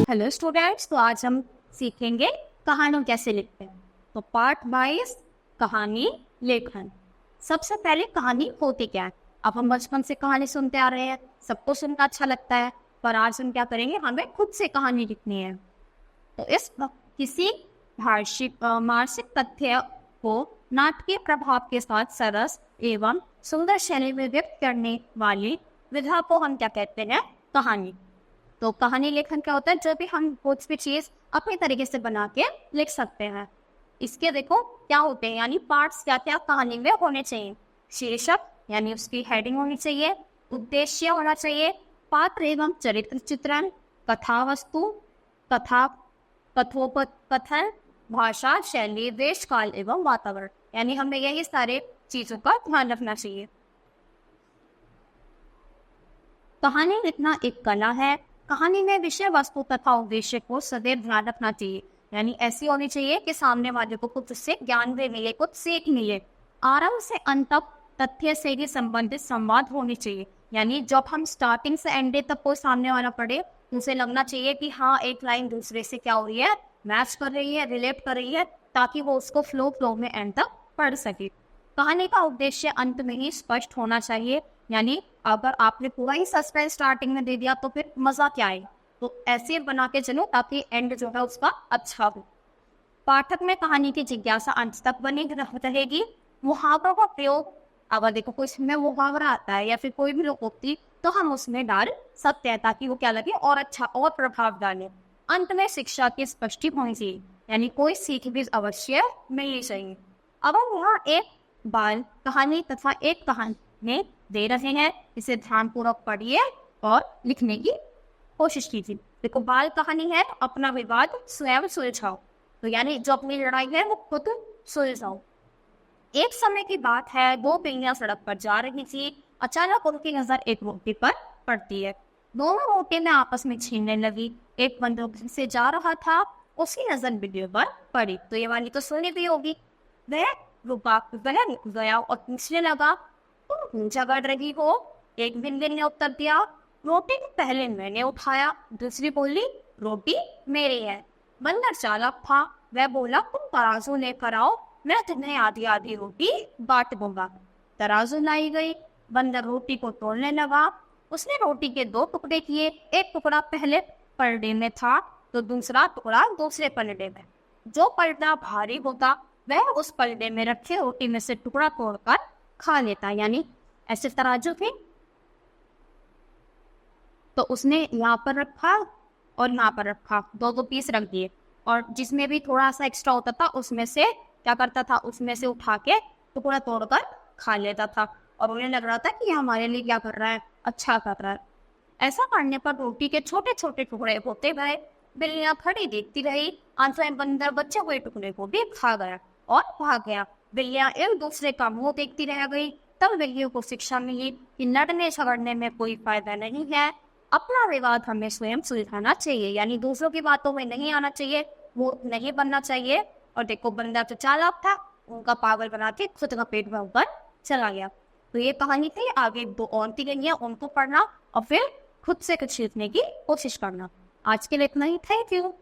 Hello students, तो आज हम सीखेंगे कहानी कैसे लिखते हैं। तो पार्ट 22 कहानी लेखन। सबसे पहले कहानी होती क्या है। अब हम बचपन से कहानी सुनते आ रहे हैं, सबको सुनना अच्छा लगता है, पर आज हम क्या करेंगे, हमें खुद से कहानी लिखनी है। तो इस किसी मानसिक तथ्य को नाटकीय प्रभाव के साथ सरस एवं सुंदर शैली में व्यक्त करने वाली विधा को हम क्या कहते हैं, कहानी। तो कहानी लेखन क्या होता है, जब भी हम कुछ भी चीज अपने तरीके से बना के लिख सकते हैं। इसके देखो क्या होते हैं, यानी पार्ट्स क्या क्या कहानी में होने चाहिए। शीर्षक यानी उसकी हेडिंग होनी चाहिए, उद्देश्य होना चाहिए, पात्र एवं चरित्र चित्रण, कथा वस्तु, कथा कथोपकथन, भाषा शैली, देश काल एवं वातावरण, यानी हमें यही सारे चीजों का ध्यान रखना चाहिए। कहानी लिखना एक कला है। कहानी में विषय वस्तु तथा उद्देश्य को सदैव ध्यान रखना चाहिए, यानी ऐसी होनी चाहिए कि सामने वाले को कुछ उससे ज्ञान भी मिले, कुछ सीख मिले। आरंभ से अंत तक तथ्य से ही संबंधित संवाद होनी चाहिए, यानी जब हम स्टार्टिंग से एंड तक कोई सामने वाला पढ़े, उसे लगना चाहिए कि हाँ, एक लाइन दूसरे से क्या हो रही है, मैच कर रही है, रिलेट कर रही है, ताकि वो उसको फ्लो में एंड तक पढ़ सके। कहानी का उद्देश्य अंत में ही स्पष्ट होना चाहिए, यानी अगर आपने पूरा ही सस्पेंस स्टार्टिंग में दे दिया तो फिर मजा क्या है। तो ऐसे बना के चलो ताकि एंड जो है उसका अच्छा हो। पाठक में कहानी की जिज्ञासा अंत तक बनी रहेगी। मुहावरों का प्रयोग, अगर देखो कोई इसमें मुहावरा आता है या फिर कोई भी लोकोक्ति, तो हम उसमें डाल सकते हैं ताकि वो क्या लगे और अच्छा और प्रभाव डाले। अंत में शिक्षा की स्पष्टि होनी चाहिए, यानी कोई सीख भी अवश्य मिलनी चाहिए। अब हम यहाँ एक बाल कहानी तथा एक कहानी में दे रहे हैं, इसे ध्यानपूर्वक पढ़िए और लिखने की कोशिश कीजिए। देखो, बाल कहानी है अपना विवाद स्वयं सुलझाओ, तो यानी जो अपनी लड़ाई है वो खुद सुलझाओ। एक समय की बात है, दो बिल्लियां सड़क पर जा रही थी। अचानक उनकी नजर एक रोटी पर पड़ती है। दोनों रोटी में आपस में छीनने लगी। एक बंदूक से जा रहा था, उसकी नजर बिल्ली पर पड़ी। तो ये वाली तो सुनी भी होगी। वह रुक गया और पूछने लगा, तुम झगड़ रही हो? एक बिल्ली ने उत्तर दिया, रोटी को पहले मैंने उठाया। दूसरी बोली, रोटी मेरी है। बंदर चालाक था, वह बोला, तुम तराजू लेकर आओ, मैं तुम्हें आधी आधी रोटी बांट दूंगा। तराजू लाई गई। बंदर रोटी को तोलने लगा। उसने रोटी के दो टुकड़े किए, एक टुकड़ा पहले पलड़े में था तो दूसरा टुकड़ा दूसरे पलड़े में। जो पलड़ा भारी होता वह उस पलड़े में रखे रोटी में से टुकड़ा तोड़कर खा लेता, यानी ऐसे तराजू थे तो उसने यहाँ पर रखा और यहाँ पर रखा, दो दो पीस रख दिए, और जिसमें भी थोड़ा सा एक्स्ट्रा होता था उसमें से क्या करता था, उसमें से उठा के टुकड़ा तोड़कर खा लेता था। और उन्हें लग रहा था कि हमारे लिए क्या कर रहा है, अच्छा कर रहा है। ऐसा करने पर रोटी के छोटे छोटे टुकड़े होते गए। बिल्लियां खड़ी देखती रही। अंत में बंदर बचे हुए टुकड़े को भी खा गया और भाग गया। बिल्लियां एक दूसरे का मुंह देखती रह गई। तब बिल्लियों को शिक्षा मिली कि लड़ने झगड़ने में कोई फायदा नहीं है, अपना विवाद हमें स्वयं सुलझाना चाहिए, यानी दूसरों की बातों में नहीं आना चाहिए, वो नहीं बनना चाहिए। और देखो, बंदर तो चालाक था, उनका पागल बना के खुद का पेट में ऊपर चला गया। तो ये कहानी थी। आगे दो और थी गई है, उनको पढ़ना और फिर खुद से कुछ लिखने की कोशिश करना। आज के लिए इतना ही। Thank you.